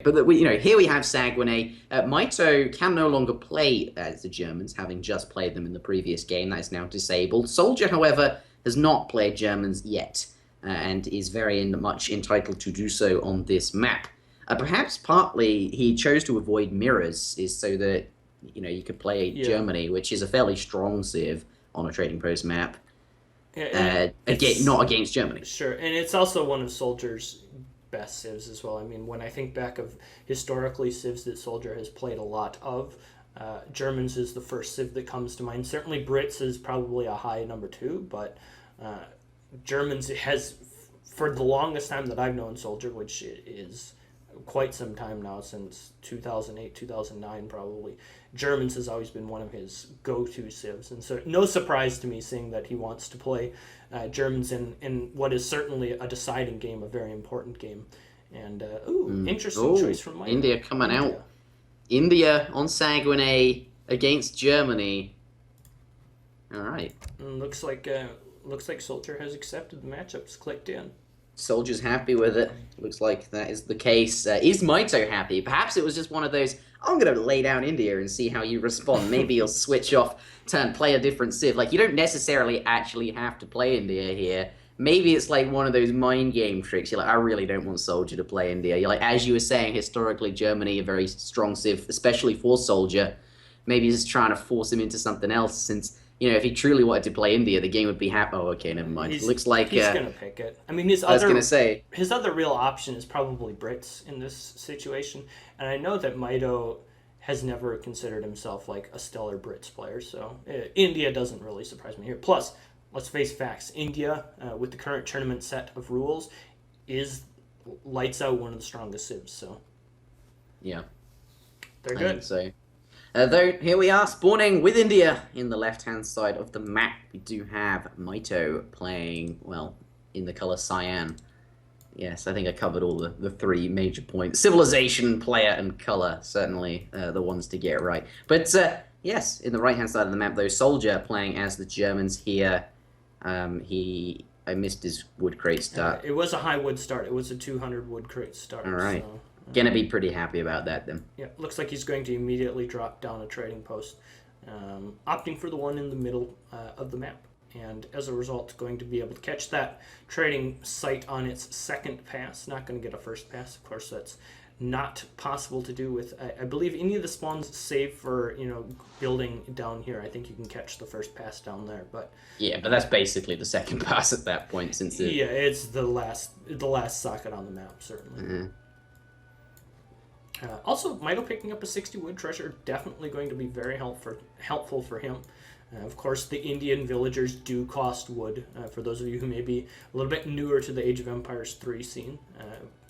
But that here we have Saguenay. Mitoe can no longer play as the Germans, having just played them in the previous game. That is now disabled. SoldieR, however, has not played Germans yet, and is very much entitled to do so on this map. Perhaps partly he chose to avoid mirrors, is so that you could play Germany, which is a fairly strong civ on a trading post map. Again, not against Germany. Sure, and it's also one of Soldier's best civs as well. I mean, when I think back of historically civs that SoldieR has played a lot of, Germans is the first civ that comes to mind. Certainly Brits is probably a high number 2, but Germans has, for the longest time that I've known SoldieR, which is quite some time now, since 2008, 2009 probably, Germans has always been one of his go-to civs. And so no surprise to me seeing that he wants to play Germans in what is certainly a deciding game, a very important game. And, interesting choice from Mike. India coming out. India on Saguenay against Germany. All right. And looks like SoldieR has accepted the matchups, clicked in. Soldier's happy with it. Looks like that is the case. Is Mitoe happy? Perhaps it was just one of those, I'm going to lay down India and see how you respond. Maybe you'll switch off, play a different civ. Like, you don't necessarily actually have to play India here. Maybe it's like one of those mind game tricks. You're like, I really don't want SoldieR to play India. You're like, as you were saying, historically, Germany, a very strong civ, especially for SoldieR. Maybe he's just trying to force him into something else, since if he truly wanted to play India, the game would be happy. Oh, okay, never mind. Looks like he's gonna pick it. I mean, his other real option is probably Brits in this situation, and I know that Mitoe has never considered himself like a stellar Brits player, so India doesn't really surprise me here. Plus, let's face facts: India, with the current tournament set of rules, is lights out one of the strongest civs. So yeah, they're good. So. Though, here we are, spawning with India in the left-hand side of the map. We do have Mitoe playing, well, in the colour cyan. Yes, I think I covered all the 3 major points. Civilization, player, and colour, certainly the ones to get right. But, yes, in the right-hand side of the map, though, SoldieR playing as the Germans here. I missed his wood crate start. It was a high wood start. It was a 200 wood crate start. All right. So. Gonna be pretty happy about that then. Yeah, looks like he's going to immediately drop down a trading post, opting for the one in the middle of the map, and as a result going to be able to catch that trading site on its second pass. Not going to get a first pass, of course. That's not possible to do with, I believe, any of the spawns, save for building down here. I think you can catch the first pass down there, but yeah, but that's basically the second pass at that point, since it's the last socket on the map, certainly. Mm-hmm. Also, Mitoe picking up a 60 wood treasure, definitely going to be very helpful for him. Of course, the Indian villagers do cost wood. For those of you who may be a little bit newer to the Age of Empires 3 scene,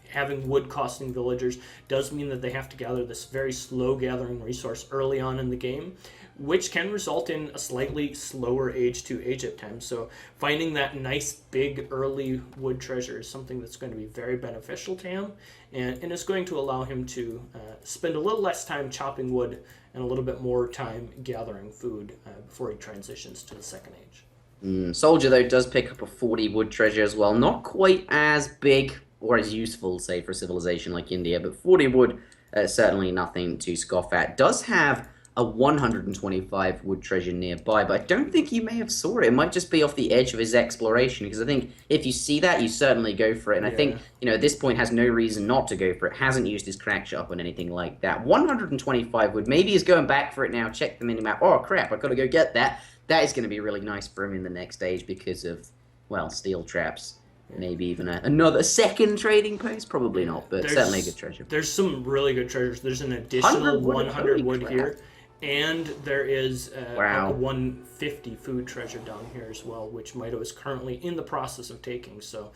having wood-costing villagers does mean that they have to gather this very slow-gathering resource early on in the game, which can result in a slightly slower Age 2 Age-up time. So finding that nice, big, early wood treasure is something that's going to be very beneficial to him, and is going to allow him to spend a little less time chopping wood and a little bit more time gathering food before he transitions to the second age. SoldieR, though, does pick up a 40 wood treasure as well. Not quite as big or as useful, say, for a civilization like India, but 40 wood, certainly nothing to scoff at. Does have a 125 wood treasure nearby, but I don't think you may have saw it. It might just be off the edge of his exploration, because I think if you see that, you certainly go for it. And I think, at this point has no reason not to go for it. Hasn't used his crack shop on anything like that. 125 wood. Maybe he's going back for it now. Check the minimap. Oh, crap, I've got to go get that. That is going to be really nice for him in the next stage because of, well, steel traps. Maybe even another second trading post? Probably not, but certainly a good treasure. There's some really good treasures. There's an additional 100 wood here. And there is a 150 food treasure down here as well, which Mitoe is currently in the process of taking. So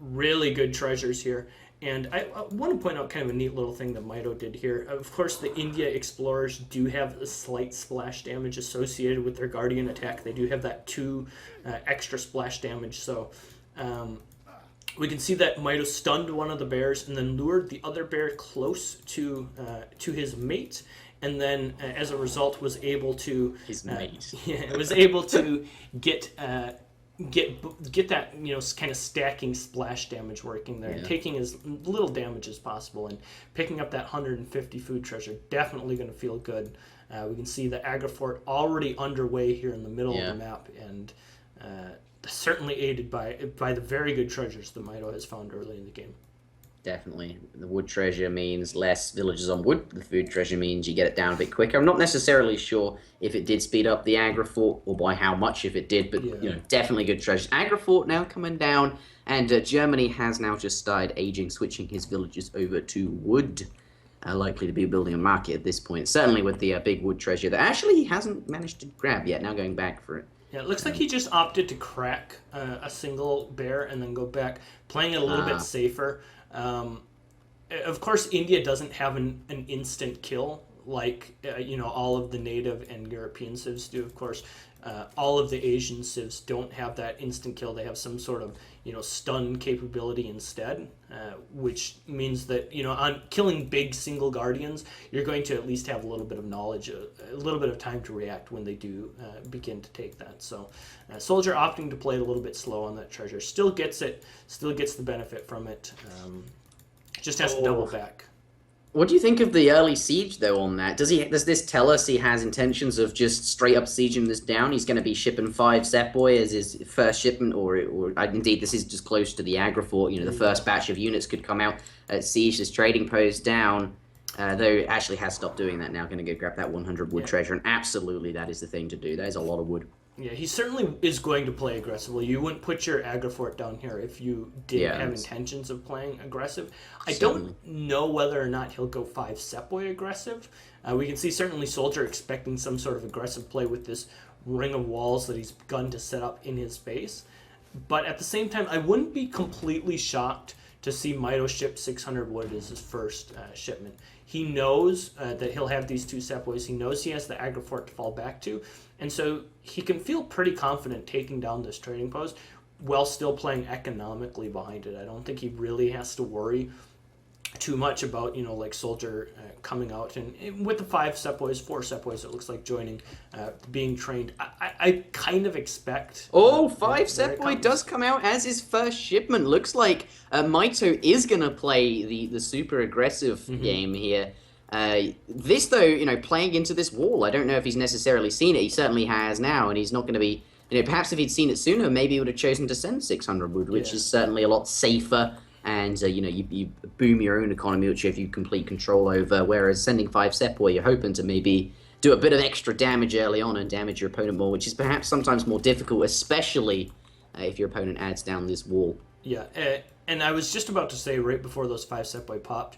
really good treasures here. And I want to point out kind of a neat little thing that Mitoe did here. Of course, the India explorers do have a slight splash damage associated with their Guardian attack. They do have that 2 extra splash damage. So we can see that Mitoe stunned one of the bears and then lured the other bear close to his mate. And then, as a result, was able to his mate. Was able to get get that kind of stacking splash damage working there, Yeah. taking as little damage as possible, and picking up that 150 food treasure. Definitely going to feel good. We can see the Agrifort already underway here in the middle of the map, and certainly aided by the very good treasures that Mitoe has found early in the game. Definitely. The wood treasure means less villagers on wood. The food treasure means you get it down a bit quicker. I'm not necessarily sure if it did speed up the Agrifort or by how much if it did, but definitely good treasures. Agrifort now coming down, and Germany has now just started aging, switching his villagers over to wood. Likely to be building a market at this point. Certainly with the big wood treasure that actually he hasn't managed to grab yet. Now going back for it. Yeah, it looks like he just opted to crack a single bear and then go back, playing it a little bit safer. Of course, India doesn't have an instant kill like all of the native and European civs do. Of course, all of the Asian civs don't have that instant kill. They have some sort of stun capability instead, which means that on killing big single guardians, you're going to at least have a little bit of knowledge, a little bit of time to react when they do begin to take that. So, SoldieR opting to play it a little bit slow on that treasure still gets it, still gets the benefit from it. Just has to double back. What do you think of the early siege, though, on that? Does this tell us he has intentions of just straight up sieging this down? He's going to be shipping 5 Sepoy as his first shipment, or indeed, this is just close to the Agrifort. The first batch of units could come out, siege this trading post down, though it actually has stopped doing that now. Going to go grab that 100 wood treasure, and absolutely that is the thing to do. That is a lot of wood. Yeah, he certainly is going to play aggressively. You wouldn't put your Agrifort down here if you didn't have intentions of playing aggressive. I don't know whether or not he'll go 5 Sepoy aggressive. We can see certainly SoldieR expecting some sort of aggressive play with this ring of walls that he's begun to set up in his base. But at the same time, I wouldn't be completely shocked to see Mitoe ship 600 wood as his first shipment. He knows that he'll have these 2 Sepoys. He knows he has the Agrifort to fall back to. And so he can feel pretty confident taking down this trading post while still playing economically behind it. I don't think he really has to worry too much about, like SoldieR coming out. And with the 5 Sepoys, 4 Sepoys, it looks like joining, being trained. I kind of expect... 5 Sepoy does come out as his first shipment. Looks like Mitoe is going to play the super aggressive game here. This, though, playing into this wall, I don't know if he's necessarily seen it. He certainly has now, and he's not going to be... perhaps if he'd seen it sooner, maybe he would have chosen to send 600 wood, which is certainly a lot safer. And, you boom your own economy, which you have complete control over. Whereas sending 5 Sepoy, you're hoping to maybe do a bit of extra damage early on and damage your opponent more, which is perhaps sometimes more difficult, especially if your opponent adds down this wall. Yeah, and I was just about to say right before those 5 Sepoy popped,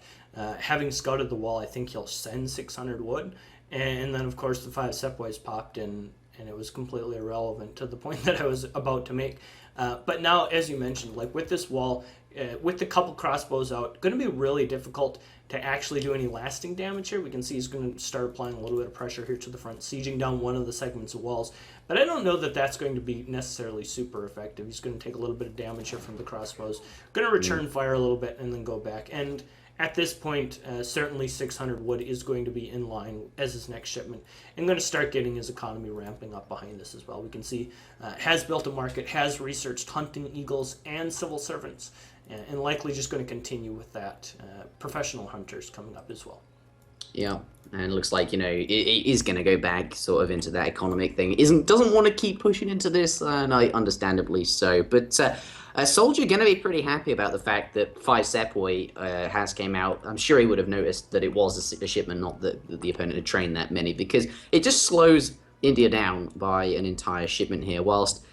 having scouted the wall, I think he'll send 600 wood. And then, of course, the 5 Sepoys popped in, and it was completely irrelevant to the point that I was about to make. But now, as you mentioned, like with this wall, with the couple crossbows out, going to be really difficult to actually do any lasting damage here. We can see he's going to start applying a little bit of pressure here to the front, sieging down one of the segments of walls. But I don't know that that's going to be necessarily super effective. He's going to take a little bit of damage here from the crossbows, going to return fire a little bit and then go back. And at this point, certainly 600 wood is going to be in line as his next shipment, and going to start getting his economy ramping up behind this as well. We can see has built a market, has researched hunting eagles and civil servants, and likely just going to continue with that. Professional hunters coming up as well. Yeah, and it looks like, it is going to go back sort of into that economic thing. Doesn't want to keep pushing into this, and understandably so. But SoldieR going to be pretty happy about the fact that 5 Sepoy has came out. I'm sure he would have noticed that it was a shipment, not that the opponent had trained that many, because it just slows India down by an entire shipment here, whilst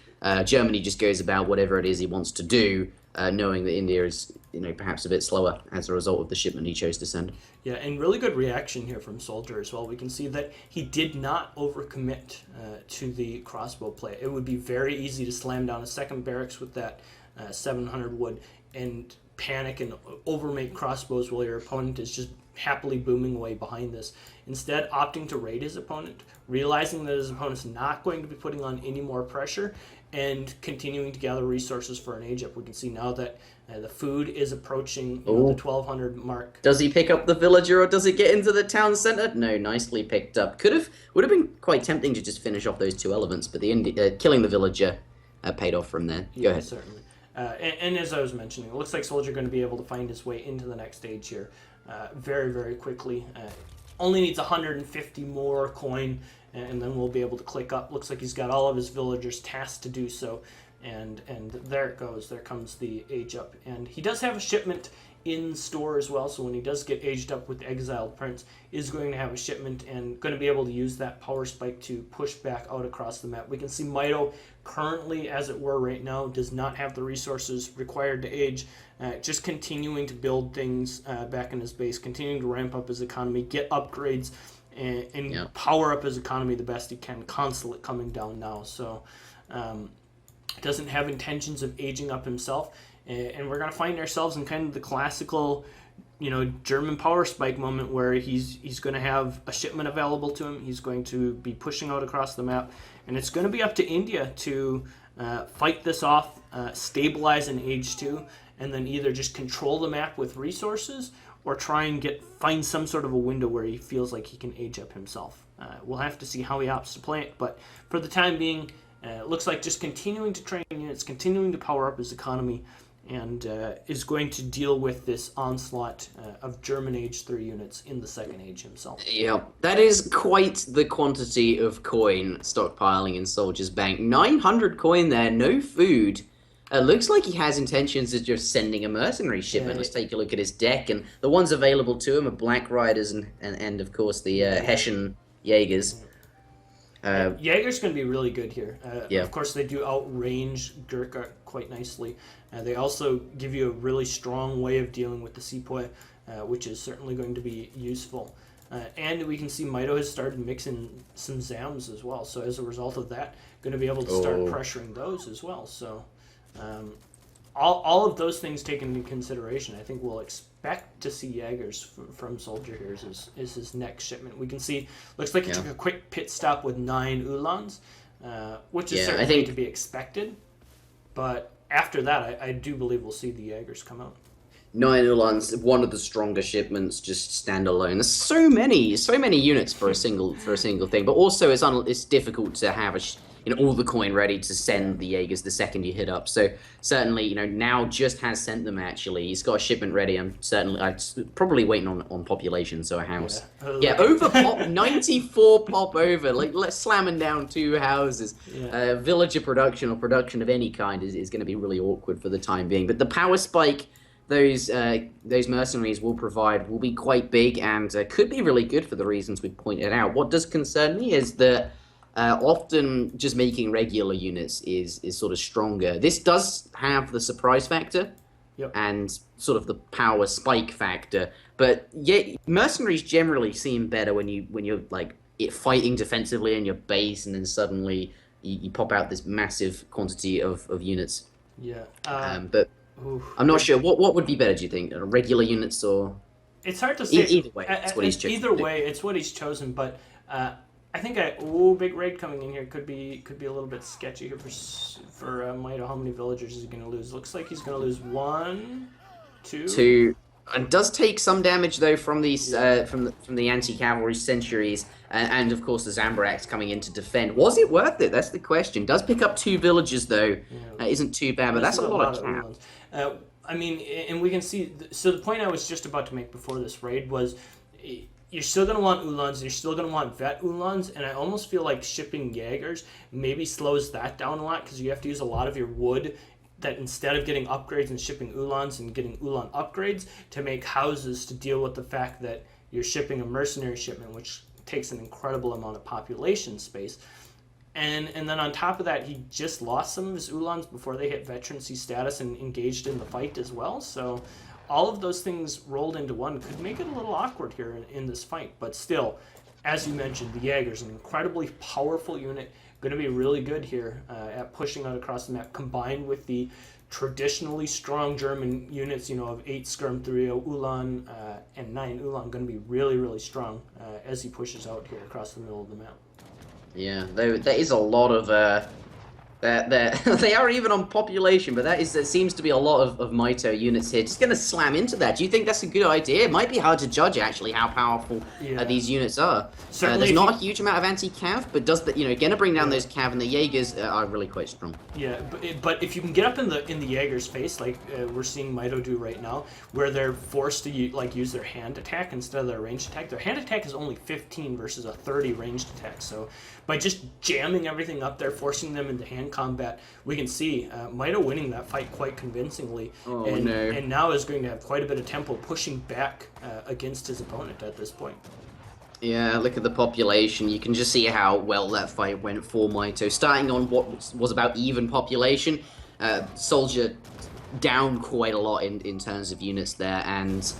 Germany just goes about whatever it is he wants to do, knowing that India is, perhaps a bit slower as a result of the shipment he chose to send. Yeah, and really good reaction here from SoldieR as well. We can see that he did not overcommit to the crossbow play. It would be very easy to slam down a second barracks with that 700 wood and panic and overmake crossbows while your opponent is just happily booming away behind this. Instead, opting to raid his opponent, realizing that his opponent's not going to be putting on any more pressure, and continuing to gather resources for an age up. We can see now that the food is approaching the 1200 mark. Does he pick up the villager, or does it get into the town center? No, nicely picked up. Would have been quite tempting to just finish off those 2 elements, but killing the villager paid off from there. Yeah, Go ahead. certainly. And as I was mentioning, it looks like SoldieR going to be able to find his way into the next stage here very, very quickly. Only needs 150 more coin, and then we'll be able to click up. Looks like he's got all of his villagers tasked to do so. And there it goes. There comes the age up. And he does have a shipment in store as well, so when he does get aged up with the Exiled Prince, is going to have a shipment and going to be able to use that power spike to push back out across the map. We can see Mitoe currently, as it were right now, does not have the resources required to age, just continuing to build things back in his base, continuing to ramp up his economy, get upgrades, and power up his economy the best he can. Consulate coming down now, so doesn't have intentions of aging up himself. And we're going to find ourselves in kind of the classical, German power spike moment where he's going to have a shipment available to him. He's going to be pushing out across the map. And it's going to be up to India to fight this off, stabilize in Age 2, and then either just control the map with resources or try and find some sort of a window where he feels like he can age up himself. We'll have to see how he opts to play it. But for the time being, it looks like just continuing to train units, continuing to power up his economy, and is going to deal with this onslaught of German Age 3 units in the second age himself. Yeah, that is quite the quantity of coin stockpiling in SoldieR's bank. 900 coin there, no food. Looks like he has intentions of just sending a mercenary shipment. Let's take a look at his deck, and the ones available to him are Black Riders and of course, the Hessian Jaegers. Jaeger's going to be really good here. Of course, they do outrange Gurkha quite nicely. They also give you a really strong way of dealing with the Sepoy, which is certainly going to be useful. And we can see Mitoe has started mixing some Zams as well. So as a result of that, going to be able to start pressuring those as well. So all of those things taken into consideration, I think we'll expect to see Jaegers from SoldieR here is his next shipment. We can see, looks like he took a quick pit stop with 9 Ulans, which is certainly to be expected. But after that, I do believe we'll see the Jaegers come out. 9 Ulans, one of the stronger shipments, just standalone. There's so many units for a single thing, but also it's difficult to have all the coin ready to send the Jaegers the second you hit up. So certainly, now just has sent them actually. He's got a shipment ready. I'm probably waiting on population, so a house. Over pop, 94 pop over. Let's slamming down 2 houses. Villager production or production of any kind is going to be really awkward for the time being. But the power spike those mercenaries will be quite big and could be really good for the reasons we pointed out. What does concern me is that often just making regular units is sort of stronger. This does have the surprise factor and sort of the power spike factor, but mercenaries generally seem better when you're like fighting defensively in your base and then suddenly you pop out this massive quantity of units. But I'm not sure. What would be better, do you think? Regular units or? It's hard to say. Either way, it's what he's chosen. Either way, it's what he's chosen. But I think big raid coming in here could be a little bit sketchy here for Mitoe. How many villagers is he going to lose? Looks like he's going to lose 1, 2. And does take some damage though from these from the anti-cavalry centuries and of course the Zambaraks coming in to defend. Was it worth it? That's the question. Does pick up 2 villages though. Isn't too bad, but that's a lot of cap. I mean, and we can see. So the point I was just about to make before this raid was, you're still going to want Ulans, you're still going to want Vet Ulans, and I almost feel like shipping Jaegers maybe slows that down a lot because you have to use a lot of your wood. That instead of getting upgrades and shipping Ulans and getting Ulan upgrades to make houses to deal with the fact that you're shipping a mercenary shipment, which takes an incredible amount of population space. And then on top of that, he just lost some of his Ulans before they hit veterancy status and engaged in the fight as well. So all of those things rolled into one could make it a little awkward here in this fight. But still, as you mentioned, the Jaeger's an incredibly powerful unit, going to be really good here at pushing out across the map, combined with the traditionally strong German units, of 8 Skirm 3 Ulan and 9 Ulan, going to be really, really strong as he pushes out here across the middle of the map. Yeah, there is a lot of They are even on population, but there seems to be a lot of Mitoe units here. Just going to slam into that. Do you think that's a good idea? It might be hard to judge actually how powerful Yeah. these units are. Certainly, There's not a huge amount of anti-cav, but does that going to bring down those cav, and the Jaegers are really quite strong. Yeah, but if you can get up in the Jaeger's face, like we're seeing Mitoe do right now, where they're forced to use their hand attack instead of their ranged attack. Their hand attack is only 15 versus a 30 ranged attack. So by just jamming everything up there, forcing them into hand combat, we can see Mitoe winning that fight quite convincingly. Oh, and, no. And now is going to have quite a bit of tempo pushing back against his opponent at this point. Yeah, look at the population. You can just see how well that fight went for Mitoe. Starting on what was about even population, SoldieR down quite a lot in terms of units there, and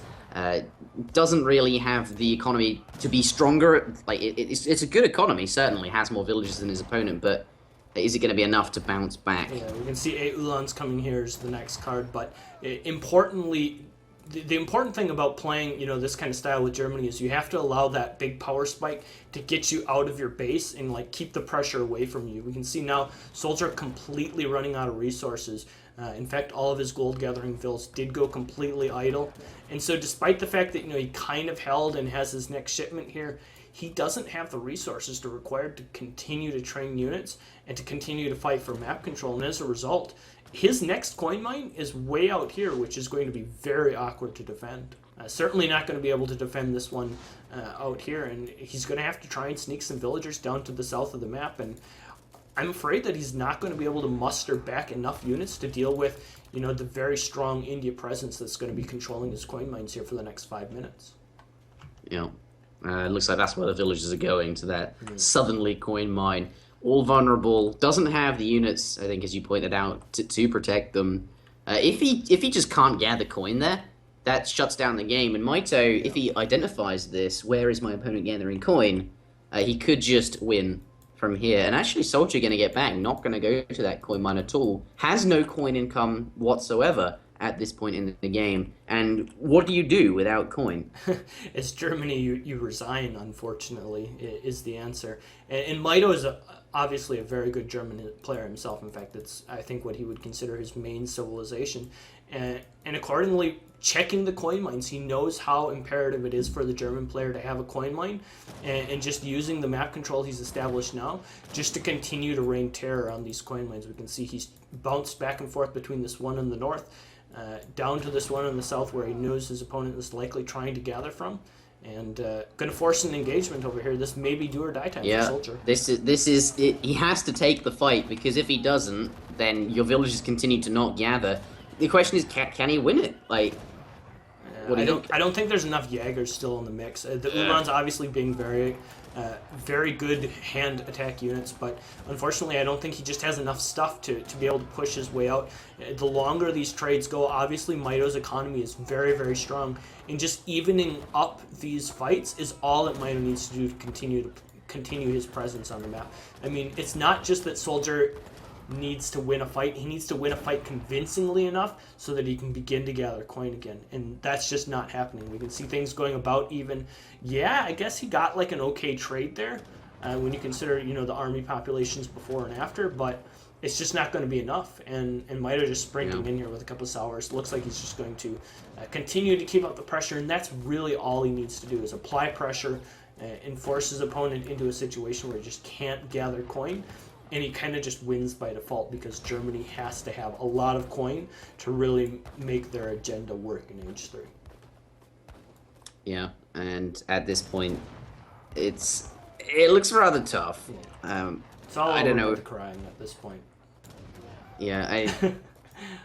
doesn't really have the economy to be stronger. Like it's a good economy, certainly has more villages than his opponent, but is it going to be enough to bounce back? Yeah, we can see 8 Ulans coming here is the next card, but importantly, the important thing about playing, this kind of style with Germany is you have to allow that big power spike to get you out of your base and keep the pressure away from you. We can see now SoldieR completely running out of resources. In fact, all of his gold gathering vills did go completely idle, and so despite the fact that he kind of held and has his next shipment here, he doesn't have the resources required to continue to train units and to continue to fight for map control, and as a result, his next coin mine is way out here, which is going to be very awkward to defend. Certainly not going to be able to defend this one out here, and he's going to have to try and sneak some villagers down to the south of the map, and I'm afraid that he's not going to be able to muster back enough units to deal with, the very strong India presence that's going to be controlling his coin mines here for the next 5 minutes. Yeah, it looks like that's where the villagers are going, to that southerly coin mine. All vulnerable, doesn't have the units, I think, as you pointed out, to protect them. If he just can't gather coin there, that shuts down the game. And Mitoe, if he identifies this, where is my opponent gathering coin, he could just win from here. And actually, SoldieR going to get back, not going to go to that coin mine at all. Has no coin income whatsoever at this point in the game. And what do you do without coin? As Germany, you resign, unfortunately, is the answer. And Mitoe is obviously a very good German player himself. In fact, it's, I think, what he would consider his main civilization. And accordingly, checking the coin mines, he knows how imperative it is for the German player to have a coin mine, and just using the map control he's established now just to continue to rain terror on these coin mines. We can see he's bounced back and forth between this one in the north, down to this one in the south where he knows his opponent is likely trying to gather from, and going to force an engagement over here. This may be do or die time for SoldieR. This is it. He has to take the fight, because if he doesn't, then your villagers continue to not gather. The question is, can he win it? I don't think there's enough Jaegers still in the mix. The Ulans obviously being very good hand attack units, but unfortunately I don't think he just has enough stuff to be able to push his way out. The longer these trades go, obviously Mitoe's economy is very, very strong, and just evening up these fights is all that Mitoe needs to do to continue his presence on the map. I mean, it's not just that SoldieR needs to win a fight, he needs to win a fight convincingly enough so that he can begin to gather coin again, and that's just not happening. We can see things going about even. Yeah, I guess he got an okay trade there when you consider the army populations before and after, but it's just not going to be enough, and Mitoe just sprinting in here with a couple of sours. Looks like he's just going to continue to keep up the pressure, and that's really all he needs to do, is apply pressure and force his opponent into a situation where he just can't gather coin. And he kind of just wins by default, because Germany has to have a lot of coin to really make their agenda work in Age 3. Yeah, and at this point, it looks rather tough. Yeah. It's all I don't know. crying at this point. Yeah,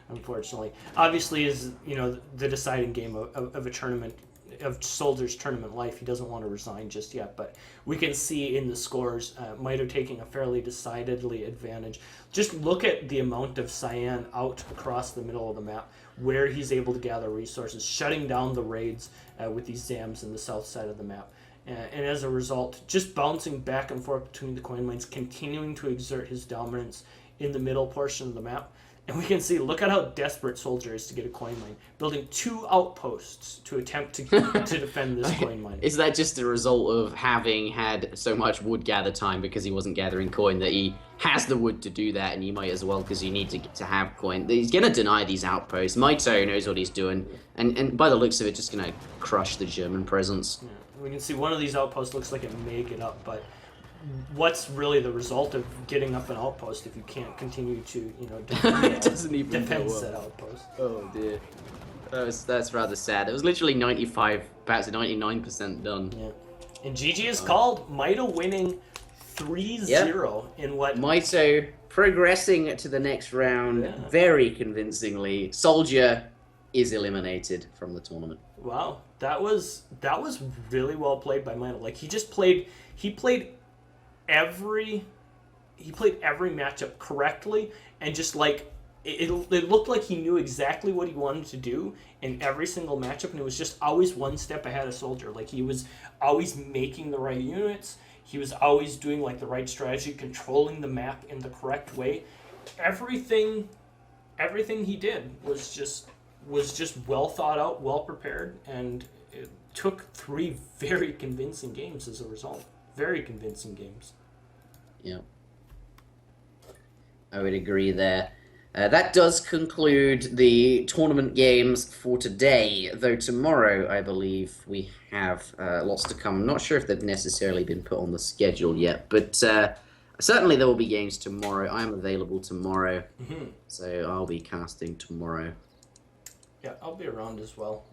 Unfortunately, obviously, is the deciding game of a tournament, of SoldieR's tournament life. He doesn't want to resign just yet, but we can see in the scores Mitoe taking a fairly decidedly advantage. Just look at the amount of cyan out across the middle of the map, where he's able to gather resources, shutting down the raids with these Zams in the south side of the map. And as a result, just bouncing back and forth between the coin mines, continuing to exert his dominance in the middle portion of the map. And we can see, look at how desperate SoldieR is to get a coin mine, building 2 outposts to attempt to defend this coin mine. Is that just a result of having had so much wood gather time because he wasn't gathering coin that he has the wood to do that, and you might as well because you need to have coin. He's going to deny these outposts. Mitoe knows what he's doing, and by the looks of it, just going to crush the German presence. Yeah. We can see one of these outposts looks like it may get up, but what's really the result of getting up an outpost if you can't continue to, It doesn't even defend go up. said outpost? Oh dear, that's rather sad. It was literally 95, perhaps 99% done. Yeah, and GG is called. Mitoe winning 3-0 in what Mitoe progressing to the next round very convincingly. SoldieR is eliminated from the tournament. Wow, that was really well played by Mitoe. Like he played every matchup correctly, and just like it looked like he knew exactly what he wanted to do in every single matchup, and it was just always one step ahead of SoldieR. Like he was always making the right units, he was always doing like the right strategy, controlling the map in the correct way. Everything he did was just well thought out, well prepared, and it took 3 very convincing games as a result. Very convincing games. Yeah, I would agree there. That does conclude the tournament games for today, though tomorrow I believe we have lots to come. I'm not sure if they've necessarily been put on the schedule yet, but certainly there will be games tomorrow. I am available tomorrow, so I'll be casting tomorrow. Yeah, I'll be around as well.